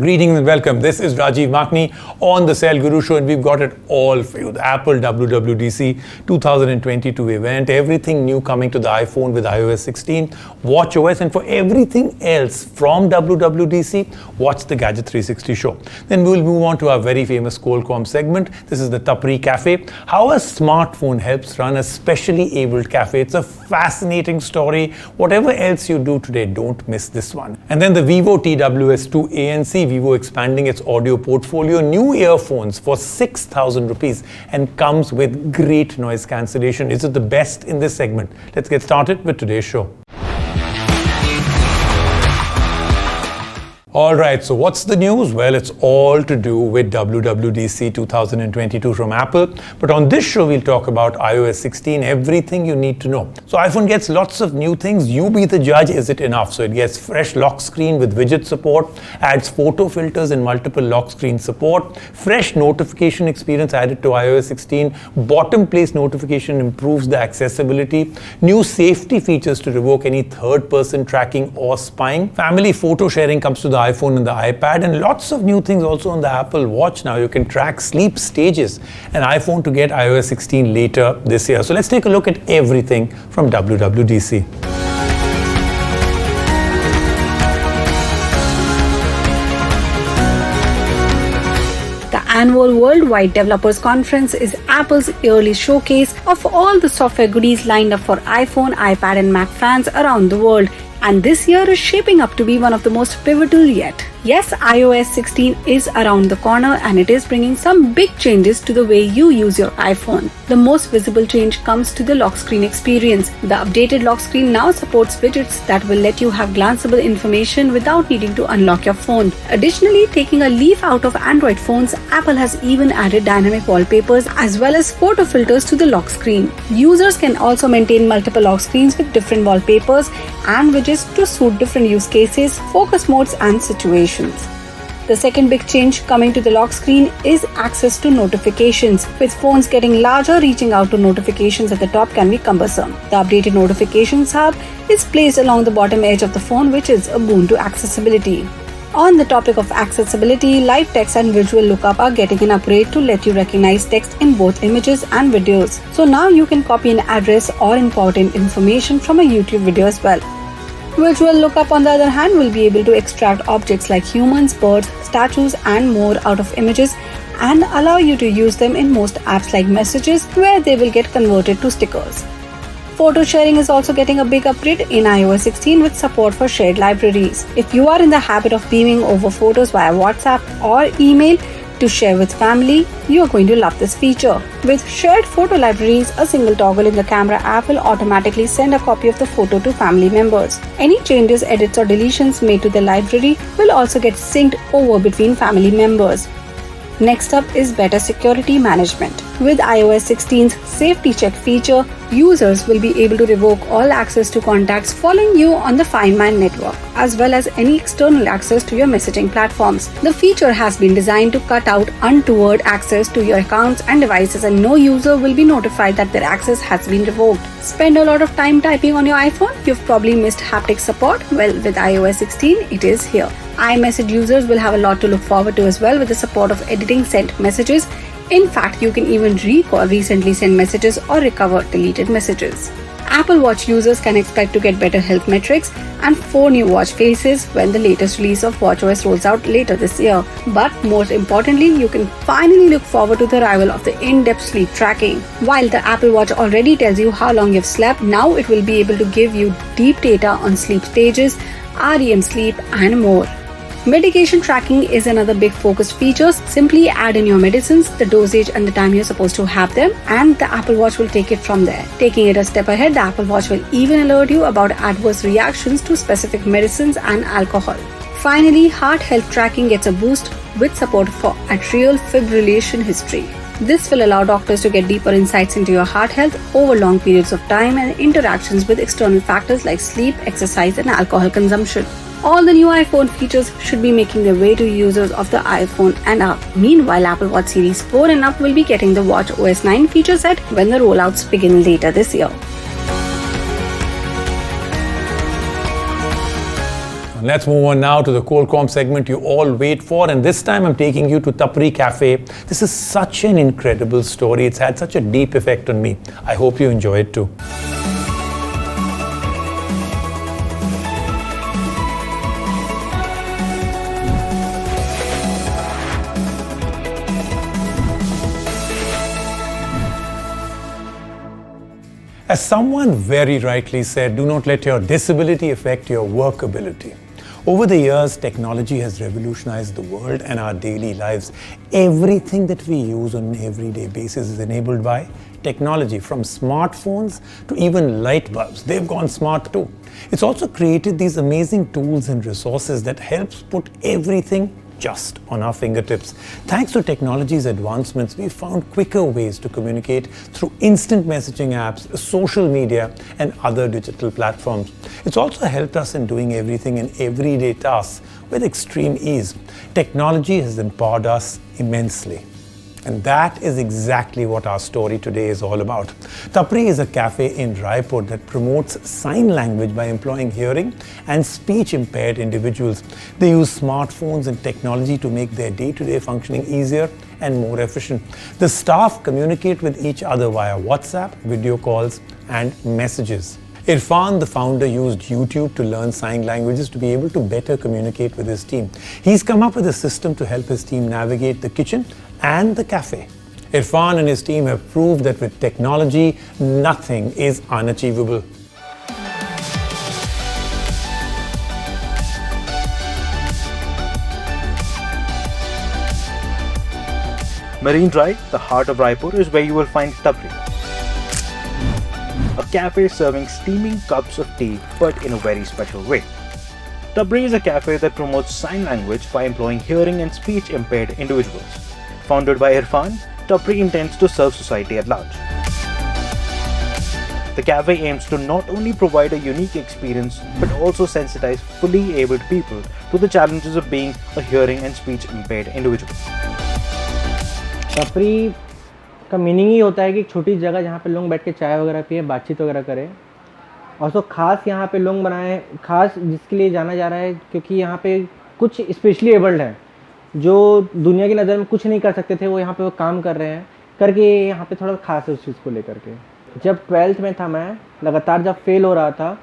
Greetings and welcome. This is Rajiv Makni on the Cell Guru Show, and we've got it all for you. The Apple WWDC 2022 event, everything new coming to the iPhone with iOS 16, watchOS, and for everything else from WWDC, watch the Gadget 360 show. Then we'll move on to our very famous Qualcomm segment. This is the Tapri Cafe, how a smartphone helps run a specially abled cafe. It's a fascinating story. Whatever else you do today, don't miss this one. And then the Vivo TWS2 ANC, Vivo expanding its audio portfolio, new earphones for 6,000 rupees and comes with great noise cancellation. Is it the best in this segment? Let's get started with today's show. All right, so what's the news? Well, it's all to do with WWDC 2022 from Apple. But on this show, we'll talk about iOS 16, everything you need to know. So iPhone gets lots of new things. You be the judge, is it enough? So it gets fresh lock screen with widget support, adds photo filters and multiple lock screen support, fresh notification experience added to iOS 16, bottom place notification improves the accessibility, new safety features to revoke any third-person tracking or spying, family photo sharing comes to the iPhone and the iPad, and lots of new things also on the Apple Watch now. You can track sleep stages, and iPhone to get iOS 16 later this year. So let's take a look at everything from WWDC. The annual Worldwide Developers Conference is Apple's yearly showcase of all the software goodies lined up for iPhone, iPad and Mac fans around the world. And this year is shaping up to be one of the most pivotal yet. Yes, iOS 16 is around the corner and it is bringing some big changes to the way you use your iPhone. The most visible change comes to the lock screen experience. The updated lock screen now supports widgets that will let you have glanceable information without needing to unlock your phone. Additionally, taking a leaf out of Android phones, Apple has even added dynamic wallpapers as well as photo filters to the lock screen. Users can also maintain multiple lock screens with different wallpapers and widgets to suit different use cases, focus modes and situations. The second big change coming to the lock screen is access to notifications. With phones getting larger, reaching out to notifications at the top can be cumbersome. The updated notifications hub is placed along the bottom edge of the phone, which is a boon to accessibility. On the topic of accessibility, live text and visual lookup are getting an upgrade to let you recognize text in both images and videos. So now you can copy an address or important information from a YouTube video as well. Visual lookup, on the other hand, will be able to extract objects like humans, birds, statues and more out of images and allow you to use them in most apps like Messages, where they will get converted to stickers. Photo sharing is also getting a big upgrade in iOS 16 with support for shared libraries. If you are in the habit of beaming over photos via WhatsApp or email to share with family, you are going to love this feature. With shared photo libraries, a single toggle in the camera app will automatically send a copy of the photo to family members. Any changes, edits or deletions made to the library will also get synced over between family members. Next up is better security management. With iOS 16's safety check feature, users will be able to revoke all access to contacts following you on the Find My network, as well as any external access to your messaging platforms. The feature has been designed to cut out untoward access to your accounts and devices, and no user will be notified that their access has been revoked. Spend a lot of time typing on your iPhone? You've probably missed haptic support? Well, with iOS 16, it is here. iMessage users will have a lot to look forward to as well with the support of editing sent messages. In fact, you can even recall recently sent messages or recover deleted messages. Apple Watch users can expect to get better health metrics and 4 new watch faces when the latest release of watchOS rolls out later this year. But most importantly, you can finally look forward to the arrival of the in-depth sleep tracking. While the Apple Watch already tells you how long you've slept, now it will be able to give you deep data on sleep stages, REM sleep and more. Medication tracking is another big focused feature. Simply add in your medicines, the dosage and the time you're supposed to have them, and the Apple Watch will take it from there. Taking it a step ahead, the Apple Watch will even alert you about adverse reactions to specific medicines and alcohol. Finally, heart health tracking gets a boost with support for atrial fibrillation history. This will allow doctors to get deeper insights into your heart health over long periods of time and interactions with external factors like sleep, exercise and alcohol consumption. All the new iPhone features should be making their way to users of the iPhone and up. Meanwhile, Apple Watch Series 4 and up will be getting the watchOS 9 feature set when the rollouts begin later this year. Let's move on now to the Qualcomm segment you all wait for, and this time I'm taking you to Tapri Cafe. This is such an incredible story. It's had such a deep effect on me. I hope you enjoy it too. As someone very rightly said, do not let your disability affect your workability. Over the years, technology has revolutionized the world and our daily lives. Everything that we use on an everyday basis is enabled by technology, from smartphones to even light bulbs. They've gone smart too. It's also created these amazing tools and resources that helps put everything just on our fingertips. Thanks to technology's advancements, we've found quicker ways to communicate through instant messaging apps, social media, and other digital platforms. It's also helped us in doing everything in everyday tasks with extreme ease. Technology has empowered us immensely. And that is exactly what our story today is all about. Tapri is a cafe in Raipur that promotes sign language by employing hearing and speech impaired individuals. They use smartphones and technology to make their day-to-day functioning easier and more efficient. The staff communicate with each other via WhatsApp, video calls, and messages. Irfan, the founder, used YouTube to learn sign languages to be able to better communicate with his team. He's come up with a system to help his team navigate the kitchen and the cafe. Irfan and his team have proved that with technology, nothing is unachievable. Marine Drive, the heart of Raipur, is where you will find Tapri, a cafe serving steaming cups of tea, but in a very special way. Tapri is a cafe that promotes sign language by employing hearing and speech impaired individuals. Founded by Irfan, Tapri intends to serve society at large. The cafe aims to not only provide a unique experience but also sensitize fully abled people to the challenges of being a hearing and speech impaired individual. टपरी का meaning ही होता है कि एक छोटी जगह जहाँ पे लोग बैठ के चाय वगैरह पिए, बातचीत वगैरह करें। और तो ख़ास यहाँ पे लोग बनाए, ख़ास जिसके लिए जाना जा रहा है क्योंकि यहाँ पे कुछ स्पेशली एबल्ड हैं जो दुनिया की नज़र में कुछ नहीं कर सकते थे, वो यहाँ पे वो काम कर रहे हैं, करके यहाँ पे थोड़ा ख़ास है उस चीज़ को लेकर के। जब 12th में था मैं, लगातार जब फेल हो रहा था,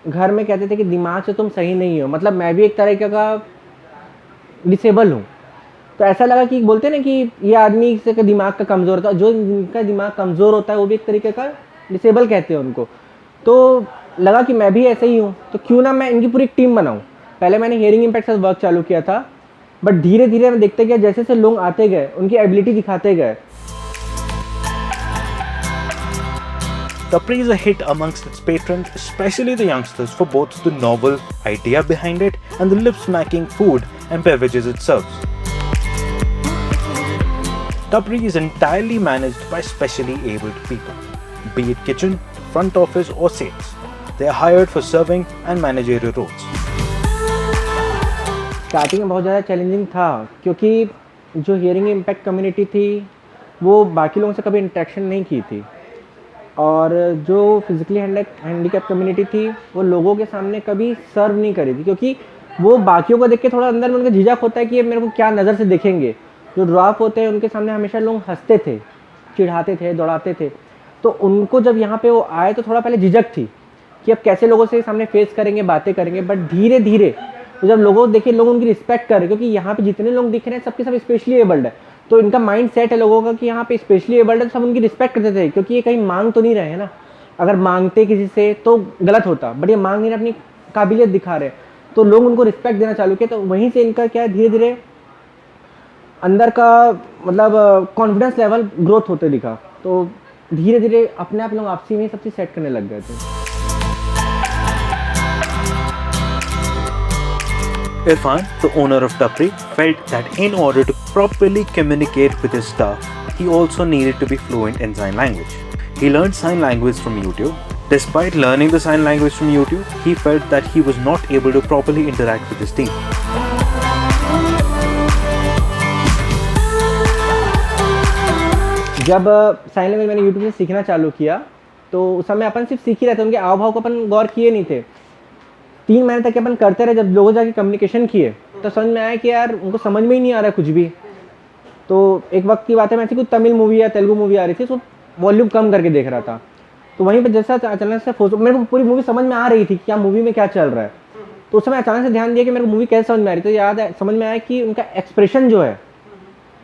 घर में कहते थे कि दिमाग से तुम सही नहीं हो, मतलब मैं भी एक तरीके का डिसेबल हूँ। तो ऐसा लगा कि बोलते हैं ना कि ये आदमी से का दिमाग का कमज़ोर होता है, जो इनका दिमाग कमज़ोर होता है वो भी एक तरीके का डिसेबल कहते हैं उनको। तो लगा कि मैं भी ऐसे ही हूँ, तो क्यों ना मैं इनकी पूरी एक टीम बनाऊँ। पहले मैंने हियरिंग इम्पैक्ट से वर्क चालू किया था, बट धीरे धीरे मैं देखते गया जैसे जैसे लोग आते गए, उनकी एबिलिटी दिखाते गए। Tapri is a hit amongst its patrons, especially the youngsters, for both the novel idea behind it and the lip-smacking food and beverages it serves. Tapri is entirely managed by specially abled people, be it kitchen, front office or sales. They are hired for serving and managerial roles. Starting में बहुत ज़्यादा challenging था क्योंकि जो hearing impact community थी वो बाकी लोगों से कभी इंटरेक्शन नहीं की थी, और जो फिज़िकली हैंडीकैप कम्युनिटी थी वो लोगों के सामने कभी सर्व नहीं करी थी, क्योंकि वो बाकियों को देख के थोड़ा अंदर में उनका झिझक होता है कि ये मेरे को क्या नज़र से देखेंगे। जो ड्रॉप होते हैं उनके सामने हमेशा लोग हंसते थे, चिढ़ाते थे, दौड़ाते थे। तो उनको जब यहाँ पे वो आए तो थोड़ा पहले झिझक थी कि अब कैसे लोगों से सामने फेस करेंगे, बातें करेंगे। बट धीरे धीरे तो जब लोगों को देखे, लोग उनकी रिस्पेक्ट कर रहे, क्योंकि यहाँ पे जितने लोग दिख रहे हैं सबके सब स्पेशली एबल्ड है, तो इनका माइंड सेट है लोगों का कि यहाँ पे स्पेशली एबल्ड है, तो सब उनकी रिस्पेक्ट करते थे, क्योंकि ये कहीं मांग तो नहीं रहे हैं ना। अगर मांगते किसी से तो गलत होता, बट ये मांग नहीं रहे, अपनी काबिलियत दिखा रहे, तो लोग उनको रिस्पेक्ट देना चालू किया। तो वहीं से इनका क्या है, धीरे धीरे अंदर का मतलब कॉन्फिडेंस लेवल ग्रोथ होते दिखा। तो धीरे धीरे अपने आप लोग आपसी में सब चीज़ सेट करने लग गए थे। Irfan, the owner of Tapri, felt that in order to properly communicate with his staff, he also needed to be fluent in sign language. He learned sign language from YouTube. Despite learning the sign language from YouTube, he felt that he was not able to properly interact with his team. जब sign language मैंने YouTube से सीखना चालू किया तो उस समय अपन सिर्फ सीख ही रहे थे, उनके हाव भाव को अपन गौर किए नहीं थे। 3 महीने तक अपन करते रहे, जब लोगों जाके कम्युनिकेशन किए तो समझ में आया कि यार उनको समझ में ही नहीं आ रहा कुछ भी। तो एक वक्त की बात है, मैं ऐसी कोई तमिल मूवी या तेलुगु मूवी आ रही थी, तो वॉल्यूम कम करके देख रहा था। तो वहीं पर जैसा अचानक से मेरे को पूरी मूवी समझ में आ रही थी क्या मूवी में क्या चल रहा है। तो उस समय अचानक से ध्यान दिया कि मेरे को मूवी कैसे समझ में आ रही। तो याद है, समझ में आया कि उनका एक्सप्रेशन जो है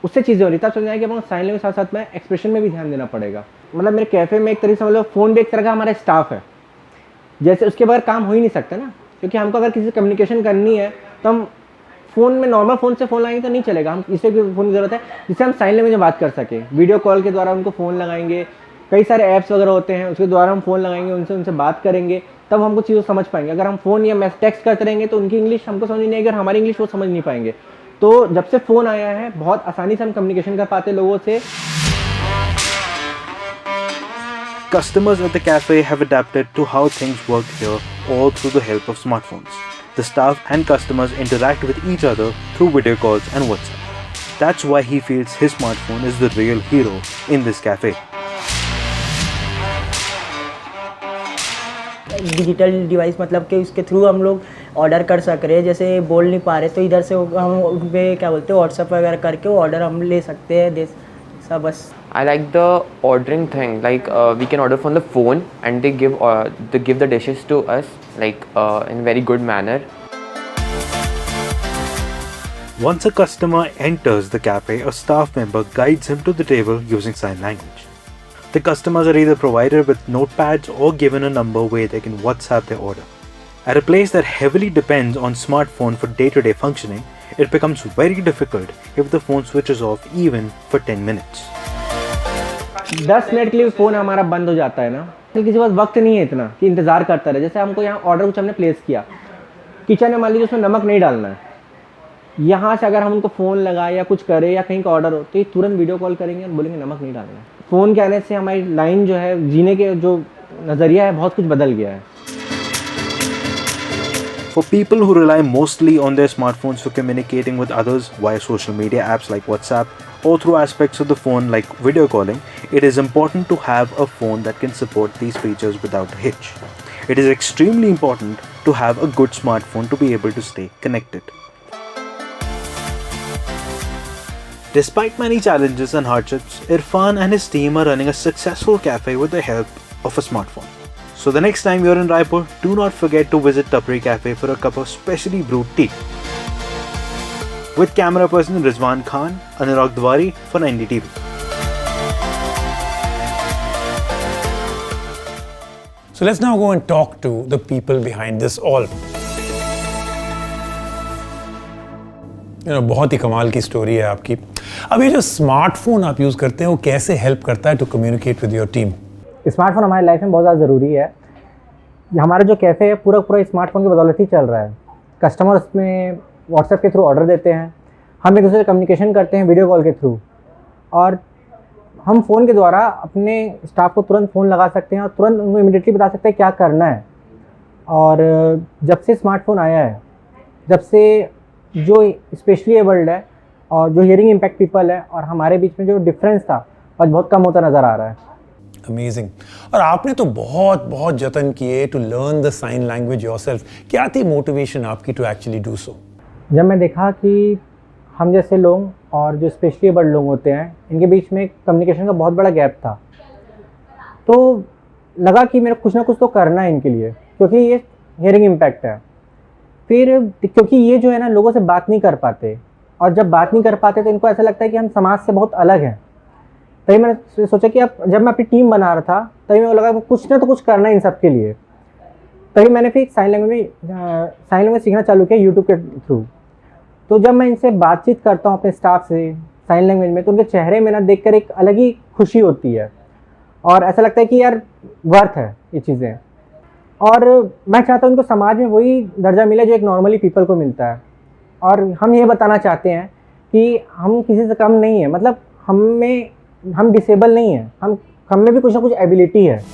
उससे चीज़ें हो रही। तब समझ में आया कि अपन साइन लैंग्वेज के साथ साथ में एक्सप्रेशन में भी ध्यान देना पड़ेगा। मतलब मेरे कैफ़े में एक तरीके से मतलब फ़ोन भी एक तरह का हमारा स्टाफ है, जैसे उसके बगैर काम हो ही नहीं सकता ना। क्योंकि हमको अगर किसी से कम्युनिकेशन करनी है तो हम फ़ोन में नॉर्मल फ़ोन से फ़ोन लगाएंगे तो नहीं चलेगा, हम इसे भी फ़ोन की ज़रूरत है जिससे हम साइन लैंग्वेज में बात कर सकें। वीडियो कॉल के द्वारा उनको फ़ोन लगाएंगे, कई सारे ऐप्स वगैरह होते हैं उसके द्वारा हम फ़ोन लगाएंगे, उनसे बात करेंगे, तब हमको चीज़ें समझ पाएंगे। अगर हम फ़ोन या टेक्स्ट करते रहेंगे तो उनकी इंग्लिश हमको समझ नहीं आएगी और हमारी इंग्लिश वो समझ नहीं पाएंगे। तो जब से फ़ोन आया है बहुत आसानी से हम कम्युनिकेशन कर पाते हैं लोगों से। Customers at the cafe have adapted to how things work here all through the help of smartphones. The staff and customers interact with each other through video calls and WhatsApp. That's why he feels his smartphone is the real hero in this cafe. Digital device मतलब कि उसके through हम लोग order कर सक रहे हैं। जैसे बोल नहीं पा रहे तो इधर से हम उन पे क्या बोलते हैं व्हाट्सएप वगैरह करके वो ऑर्डर हम ले सकते हैं सब बस। I like the ordering thing. Like we can order from the phone, and they give the dishes to us like in very good manner. Once a customer enters the cafe, a staff member guides him to the table using sign language. The customers are either provided with notepads or given a number where they can WhatsApp their order. At a place that heavily depends on smartphone for day-to-day functioning, it becomes very difficult if the phone switches off even for 10 minutes. 10 minute के लिए phone हमारा बंद हो जाता है ना, तो किसी के पास वक्त नहीं है इतना कि इंतज़ार करता रहे। जैसे हमको यहाँ ऑर्डर कुछ हमने प्लेस किया, किचन में मान लीजिए उसमें नमक नहीं डालना है, यहाँ से अगर हम उनको फ़ोन लगाए या कुछ करें या कहीं का ऑर्डर हो तो ये तुरंत वीडियो कॉल करेंगे और बोलेंगे नमक नहीं डालना है। फ़ोन के आने से हमारी लाइन जो है जीने के जो नज़रिया है बहुत कुछ बदल गया है। For people who rely mostly on their smartphones for communicating with others via social media apps like WhatsApp or through aspects of the phone like video calling, it is important to have a phone that can support these features without a hitch. It is extremely important to have a good smartphone to be able to stay connected. Despite many challenges and hardships, Irfan and his team are running a successful cafe with the help of a smartphone. So the next time you're in Raipur, do not forget to visit Tapri Cafe for a cup of specially brewed tea. With camera person Rizwan Khan, Anurag Dwari for NDTV. So let's now go and talk to the people behind this all. बहुत ही कमाल की story है आपकी। अब ये जो smartphone आप use करते हैं वो कैसे हेल्प करता है to communicate with your team? Smartphone हमारी लाइफ में बहुत ज़्यादा ज़रूरी है। हमारा जो कैफ़े है पूरा स्मार्टफोन की बदौलत ही चल रहा है। कस्टमर्स में व्हाट्सएप के थ्रू ऑर्डर देते हैं, हम एक दूसरे से कम्युनिकेशन करते हैं वीडियो कॉल के थ्रू, और हम फ़ोन के द्वारा अपने स्टाफ को तुरंत फ़ोन लगा सकते हैं और तुरंत उनको इमीडिएटली बता सकते हैं क्या करना है। और जब से स्मार्टफोन आया है, जब से जो स्पेशली एबल्ड है और जो हियरिंग इम्पैक्ट पीपल है और हमारे बीच में जो डिफरेंस था आज बहुत कम होता नज़र आ रहा है। अमेजिंग। और आपने तो बहुत जतन किए to learn the sign language yourself. क्या थी मोटिवेशन आपकी टू एक्चुअली डू सो? जब मैं देखा कि हम जैसे लोग और जो स्पेशली एबल्ड लोग होते हैं इनके बीच में कम्युनिकेशन का बहुत बड़ा गैप था, तो लगा कि मेरा कुछ ना कुछ तो करना है इनके लिए, क्योंकि ये हियरिंग इम्पैक्ट है। फिर क्योंकि ये जो है ना लोगों से बात नहीं कर पाते, और जब बात नहीं कर पाते तो इनको ऐसा लगता है कि हम समाज से बहुत अलग हैं। तभी मैंने सोचा कि अब जब मैं अपनी टीम बना रहा था तभी मैं लगा कुछ ना तो कुछ करना है इन सब के लिए। तभी मैंने फिर साइन लैंग्वेज सीखना चालू किया यूट्यूब के थ्रू। तो जब मैं इनसे बातचीत करता हूँ अपने स्टाफ से साइन लैंग्वेज में, तो उनके चेहरे में ना देखकर एक अलग ही खुशी होती है और ऐसा लगता है कि यार वर्थ है ये चीज़ें। और मैं चाहता हूँ उनको समाज में वही दर्जा मिले जो एक नॉर्मली पीपल को मिलता है। और हम ये बताना चाहते हैं कि हम किसी से कम नहीं है, मतलब हम डिसेबल नहीं हैं, हम में भी कुछ ना कुछ एबिलिटी है।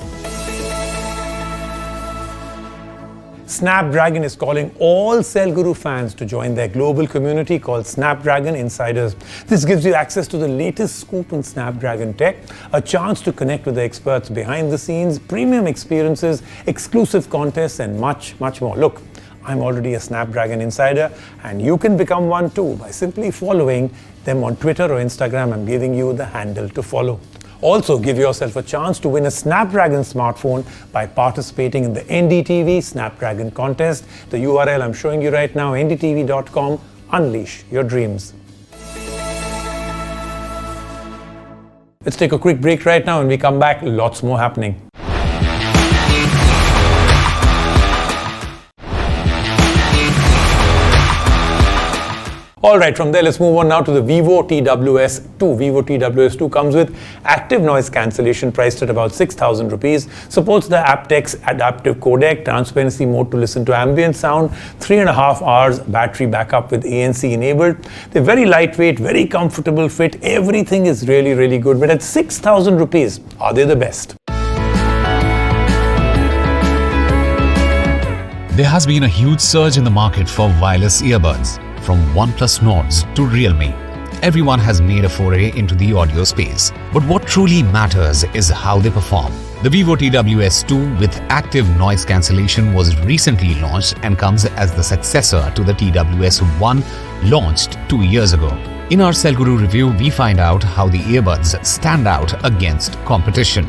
Snapdragon is calling all Cell Guru fans to join their global community called Snapdragon Insiders. This gives you access to the latest scoop in Snapdragon tech, a chance to connect with the experts behind the scenes, premium experiences, exclusive contests, and much more. Look, I'm already a Snapdragon insider, and you can become one too by simply following them on Twitter or Instagram. I'm giving you the handle to follow. Also, give yourself a chance to win a Snapdragon smartphone by participating in the NDTV Snapdragon contest. The URL I'm showing you right now, ndtv.com. Unleash your dreams. Let's take a quick break right now. When we come back, lots more happening. Alright, from there let's move on now to the Vivo TWS2. Vivo TWS2 comes with active noise cancellation priced at about 6,000 rupees, supports the aptX adaptive codec, transparency mode to listen to ambient sound, 3.5 hours battery backup with ANC enabled. They're very lightweight, very comfortable fit, everything is really, really good. But at 6,000 rupees, are they the best? There has been a huge surge in the market for wireless earbuds. From OnePlus Nords to Realme, everyone has made a foray into the audio space. But what truly matters is how they perform. The Vivo TWS2 with active noise cancellation was recently launched and comes as the successor to the TWS1 launched 2 years ago. In our Cell Guru review, we find out how the earbuds stand out against competition.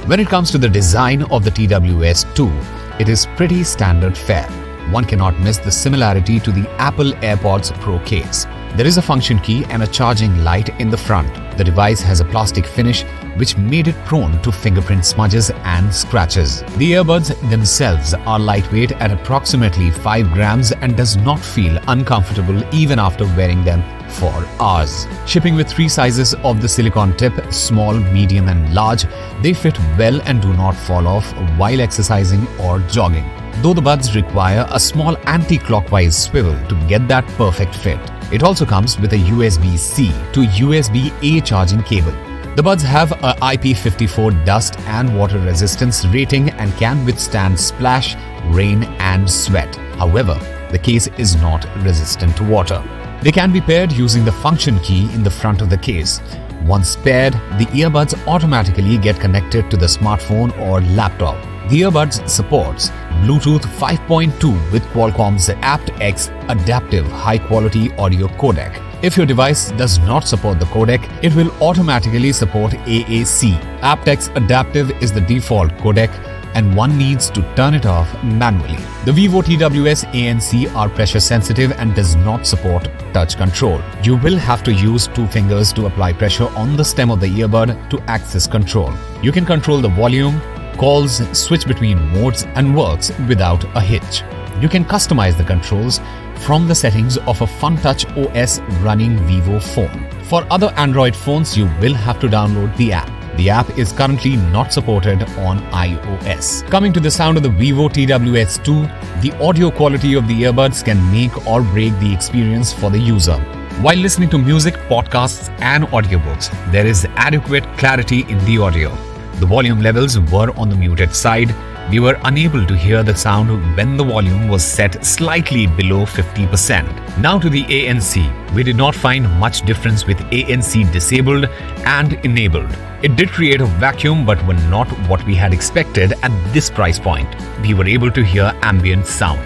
When it comes to the design of the TWS2, it is pretty standard fare. One cannot miss the similarity to the Apple AirPods Pro case. There is a function key and a charging light in the front. The device has a plastic finish which made it prone to fingerprint smudges and scratches. The earbuds themselves are lightweight at approximately 5 grams and does not feel uncomfortable even after wearing them for hours. Shipping with 3 sizes of the silicone tip, small, medium and large, they fit well and do not fall off while exercising or jogging. Though the buds require a small anti-clockwise swivel to get that perfect fit. It also comes with a USB-C to USB-A charging cable. The buds have a IP54 dust and water resistance rating and can withstand splash, rain and sweat. However, the case is not resistant to water. They can be paired using the function key in the front of the case. Once paired, the earbuds automatically get connected to the smartphone or laptop. The earbuds supports Bluetooth 5.2 with Qualcomm's aptX adaptive high-quality audio codec. If your device does not support the codec, it will automatically support AAC. aptX adaptive is the default codec and one needs to turn it off manually. The Vivo TWS ANC are pressure sensitive and does not support touch control. You will have to use 2 fingers to apply pressure on the stem of the earbud to access control. You can control the volume, calls, switch between modes and works without a hitch. You can customize the controls from the settings of a FunTouch OS running Vivo phone. For other Android phones, you will have to download the app. The app is currently not supported on iOS. Coming to the sound of the Vivo TWS2, the audio quality of the earbuds can make or break the experience for the user. While listening to music, podcasts and audiobooks, there is adequate clarity in the audio. The volume levels were on the muted side. We were unable to hear the sound when the volume was set slightly below 50%. Now to the ANC. We did not find much difference with ANC disabled and enabled. It did create a vacuum but were not what we had expected at this price point. We were able to hear ambient sound.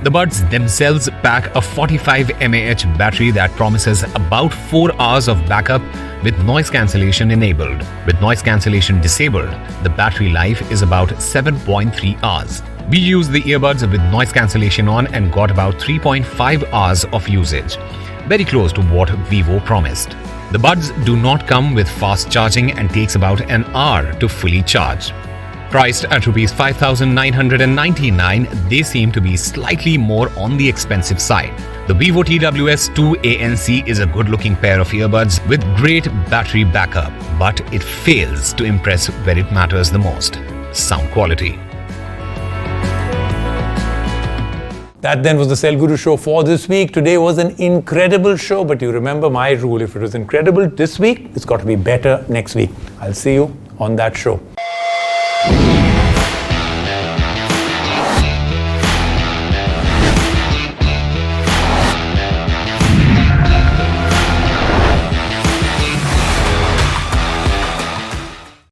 The buds themselves pack a 45 mAh battery that promises about 4 hours of backup with noise cancellation enabled. With noise cancellation disabled, the battery life is about 7.3 hours. We used the earbuds with noise cancellation on and got about 3.5 hours of usage. Very close to what Vivo promised. The buds do not come with fast charging and takes about an hour to fully charge. Priced at Rs 5,999, they seem to be slightly more on the expensive side. The Vivo TWS2 ANC is a good-looking pair of earbuds with great battery backup, but it fails to impress where it matters the most: sound quality. That then was the Cell Guru show for this week. Today was an incredible show, but you remember my rule: if it was incredible this week, it's got to be better next week. I'll see you on that show.